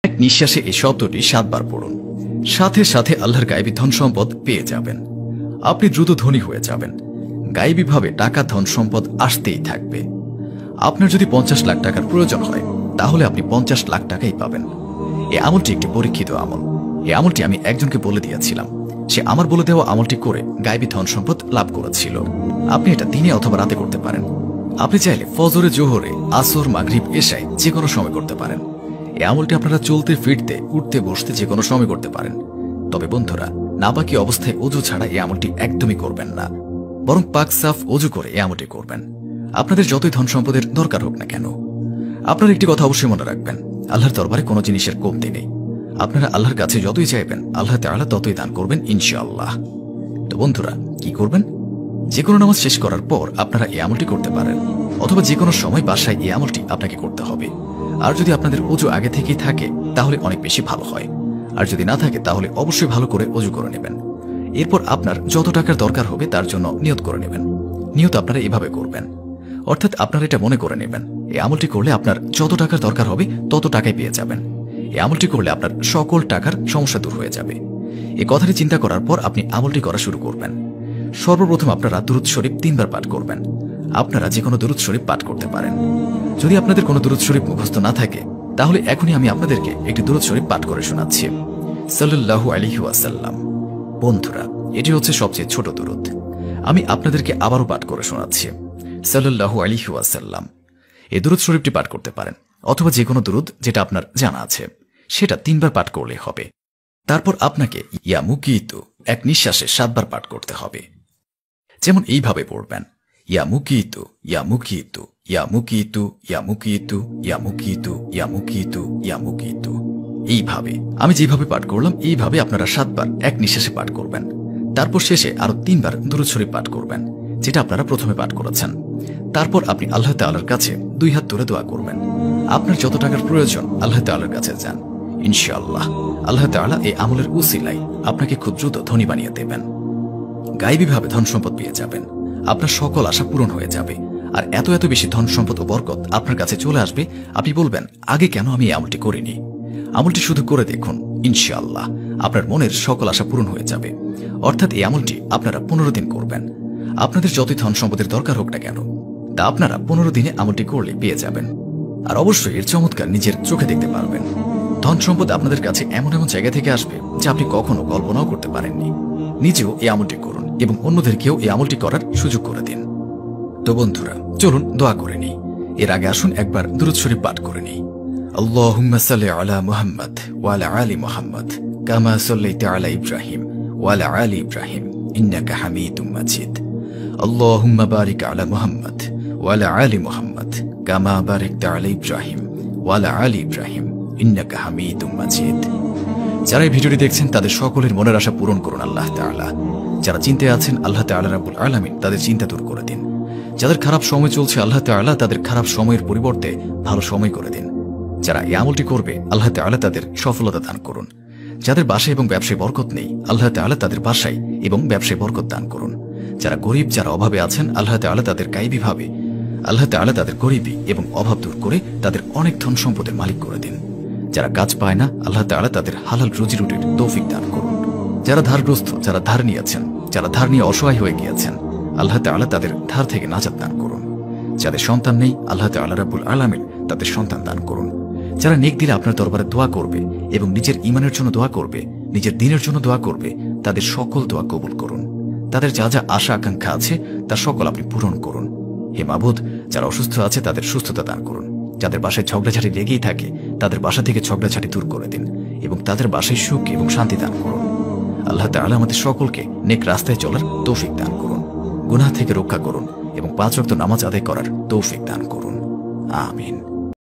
এক নিঃশ্বাসে এই শব্দটি 7 বার পড়ুন। সাথে সাথে আল্লাহর গায়েবী ধন সম্পদ পেয়ে যাবেন। আপনি দ্রুত ধনী হয়ে যাবেন। গায়েবীভাবে টাকা ধন সম্পদ আসতেই থাকবে। আপনার যদি 50 লাখ টাকার প্রয়োজন হয় তাহলে আপনি 50 লাখ টাকাই পাবেন। এই আমলটি একটি পরীক্ষিত আমল। এই আমলটি আমি একজনকে বলে দিয়েছিলাম। সে আমার বলে দেওয়া আমলটি করে গায়েবী ধন সম্পদ লাভ করেছিল। আপনি এটা দিনে অথবা রাতে করতে পারেন। আপনি চাইলে ফজরে, জোহরে, আসর, মাগরিব, এশায় যে কোনো সময় করতে পারেন। এই আমলটি আপনারা চলতে ফিরতে, উঠতে বসতে যে কোনো সময় করতে পারেন। তবে বন্ধুরা, নাপাকি অবস্থায় অজু ছাড়া এই আমলটি একদমই করবেন না, বরং পাক সাফ অজু করে এই আমলটি করবেন। আপনাদের যতই ধন সম্পদের দরকার হোক না কেন, আপনারা একটি কথা অবশ্যই মনে রাখবেন, আল্লাহর দরবারে কোনো জিনিসের কমতি নেই। আপনারা আল্লাহর কাছে যতই চাইবেন আল্লাহ তাআলা ততই দান করবেন ইনশাআল্লাহ। তো বন্ধুরা, কি করবেন? যে কোনো নামাজ শেষ করার পর আপনারা এই আমলটি করতে পারেন, অথবা যে কোনো সময় বাসায় এই আমলটি আপনাকে করতে হবে। আর যদি আপনাদের অজু আগে থেকেই থাকে তাহলে অনেক বেশি ভালো হয়। আর যদি না থাকে তাহলে অবশ্যই ভালো করে অজু করে নেবেন। এরপর আপনার যত টাকার দরকার হবে তার জন্য নিয়ত করে নেবেন। নিয়ত আপনারা এভাবে করবেন, অর্থাৎ আপনারা এটা মনে করে নেবেন এই আমলটি করলে আপনার যত টাকার দরকার হবে তত টাকাই পেয়ে যাবেন। এই আমলটি করলে আপনার সকল টাকার সমস্যা দূর হয়ে যাবে। এই কথাটি চিন্তা করার পর আপনি আমলটি করা শুরু করবেন। সর্বপ্রথম আপনারা দুরূদ শরীফ 3 বার পাঠ করবেন। আপনারা যে কোনো দুরূদ শরীফ পাঠ করতে পারেন। যদি আপনাদের কোনো দুরূদ শরীফ মুখস্থ না থাকে তাহলে এখনই আমি আপনাদেরকে একটি দুরূদ শরীফ পাঠ করে শোনাচ্ছি। সাল্লাল্লাহু আলাইহি ওয়াসাল্লাম। বন্ধুরা, এটি হচ্ছে সবচেয়ে ছোট দুরূদ। আমি আপনাদেরকে আবারও পাঠ করে শোনাচ্ছি। সাল্লাল্লাহু আলাইহি ওয়াসাল্লাম। এই দুরূদ শরীফটি পাঠ করতে পারেন, অথবা যে কোনো দুরূদ যেটা আপনার জানা আছে সেটা 3 বার পাঠ করলেই হবে। তারপর আপনাকে ইয়া মুকিতু এক নিঃশ্বাসে 7 বার পাঠ করতে হবে। যেমন এইভাবে পড়বেন, ইয়া মুকিতু, ইয়া মুকিতু, ইয়া মুকিতু, ইয়া মুকিতু, ইয়া মুকিতু, ইয়া মুকিতু, ইয়া মুকিতু। এইভাবে আমি যেভাবে পাঠ করলাম এইভাবে আপনারা 7 বার এক নিঃশ্বাসে পাঠ করবেন। তারপর শেষে আরো 3 বার দুরূদ শরীফ পাঠ করবেন, যেটা আপনারা প্রথমে পাঠ করেছেন। তারপর আপনি আল্লাহ তাআলার কাছে 2 হাত তুলে দোয়া করবেন। আপনার যত টাকার প্রয়োজন আল্লাহ তাআলার কাছে যান। ইনশাআল্লাহ আল্লাহ তাআলা এই আমলের উসিলায় আপনাকে খুব দ্রুত ধনী বানিয়ে দেবেন। গায়েবীভাবে ধন সম্পদ পেয়ে যাবেন। আপনার সকল আশা পূরণ হয়ে যাবে। আর এত এত বেশি ধন সম্পদ ও বরকত আপনার কাছে চলে আসবে, আপনি বলবেন আগে কেন আমি এই আমলটি করিনি। আমলটি শুধু করে দেখুন, ইনশাআল্লাহ আপনার মনের সকল আশা পূরণ হয়ে যাবে। অর্থাৎ এই আমলটি আপনারা 15 দিন করবেন। আপনাদের যতই ধন সম্পদের দরকার হোক না কেন তা আপনারা 15 দিনে আমলটি করলে পেয়ে যাবেন। আর অবশ্যই এর চমৎকার নিজের চোখে দেখতে পারবেন। ধন সম্পদ আপনাদের কাছে এমন এমন জায়গা থেকে আসবে যা আপনি কখনো কল্পনাও করতে পারেননি। নিজেও এই আমলটি করুন এবং অন্যদেরকেও এই আমলটি করার সুযোগ করে দিন। তো বন্ধুরা, চলুন দোয়া করে নিই। এর আগে আসুন একবার দুরূদ শরীফ পাঠ করে নিই। আল্লাহুম্মা সাল্লি আলা মুহাম্মাদ ওয়া আলা আলি মুহাম্মাদ কামা সাল্লাইতা আলা ইব্রাহিম ওয়া আলা আলি ইব্রাহিম ইন্নাকা হামিদুম মাজিদ। আল্লাহুম্মা বারিক আলা মুহাম্মাদ ওয়া আলা আলি মুহাম্মাদ কামা বারাকতা আলা ইব্রাহিম ওয়া আলা আলি ইব্রাহিম ইন্নাকা হামিদুম মাজিদ। যারা এই ভিডিওটি দেখছেন তাদের সকলের মনের আশা পূরণ করুন আল্লাহ তাআলা। যারা চিন্তায় আছেন আল্লাহ তাআলা রাব্বুল আলামিন তাদের চিন্তা দূর করে দিন। যাদের খারাপ সময় চলছে আল্লাহ তাআলা তাদের খারাপ সময়ের পরিবর্তে ভালো সময় করে দিন। যারা এই আমলটি করবে আল্লাহ তাআলা তাদের সফলতা দান করুন। যাদের বাসায় এবং ব্যবসায় বরকত নেই আল্লাহ তাআলা তাদের বাসায় এবং ব্যবসায় বরকত দান করুন। যারা গরিব, যারা অভাবে আছেন আল্লাহ তাআলা তাদের গায়েবীভাবে আল্লাহ তাআলা তাদের গরিবী এবং অভাব দূর করে তাদের অনেক ধন সম্পদের মালিক করে দিন। যারা কাজ পায় না আল্লাহ তাআলা তাদের হালাল রুজি রুটির তৌফিক দান করুন। যারা ধারগ্রস্ত, যারা ধার নিয়েছেন, যারা ধার নিয়ে অসহায় হয়ে গিয়েছেন আল্লাহ তাআলা তাদের ধার থেকে নাজাত দান করুন। যাদের সন্তান নেই আল্লাহ তাআলা রাব্বুল আলামিন তাদের সন্তান দান করুন। যারা নেক দিলে আপনার দরবারে দোয়া করবে এবং নিজের ঈমানের জন্য দোয়া করবে, নিজের দ্বীনের জন্য দোয়া করবে, তাদের সকল দোয়া কবুল করুন। তাদের যা যা আশা আকাঙ্ক্ষা আছে তার সকল আপনি পূরণ করুন। হে মাবুদ, যারা অসুস্থ আছে তাদের সুস্থতা দান করুন। যাদের বাসায় ঝগড়াঝাটি লেগেই থাকে তাদের বাসা থেকে ঝগড়াঝাটি দূর করে দিন এবং তাদের বাসায় সুখ এবং শান্তি দান করুন। আল্লাহ তাআলা আমাদের সকলকে নেক রাস্তায় চলার তৌফিক দান করুন, গুনাহ থেকে রক্ষা করুন এবং 5 ওয়াক্ত নামাজ আদায় করার তৌফিক দান করুন। আমিন।